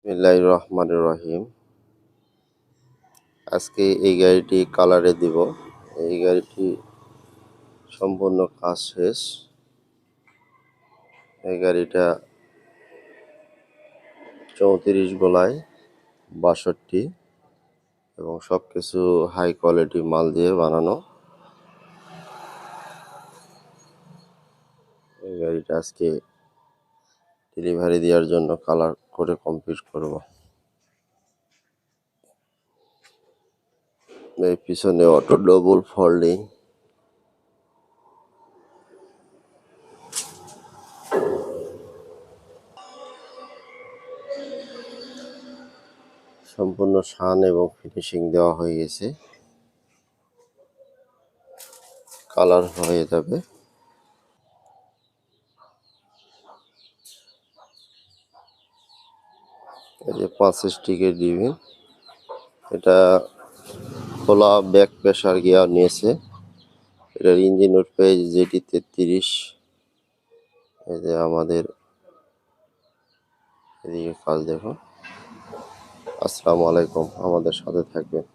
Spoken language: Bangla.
বিসমিল্লাহির রহমানির রহিম। আজকে এই গাড়িটি কালারে দিব। এই গাড়িটি সম্পূর্ণ কাজ শেষ। এই গাড়িটা 34 গোলায় 62 এবং সবকিছু হাই কোয়ালিটি মাল দিয়ে বানানো। এই গাড়িটা আজকে ডেলিভারি দেওয়ার জন্য কালার করে কমপ্লিট করব। এই পিছনে অটো ডবল ফোল্ডিং। সম্পূর্ণ শান এবং ফিনিশিং দেওয়া হয়ে গেছে, কালার হয়ে যাবে। এই যে 5 স্টিকের ডিভি, এটা খোলা ব্যাক প্রেসার গিয়ার নিয়েছে। এটার ইঞ্জিন উঠবে যেটি 33। এই যে আমাদের এদিকে কাজ দেখো। আসসালামু আলাইকুম, আমাদের সাথে থাকবেন।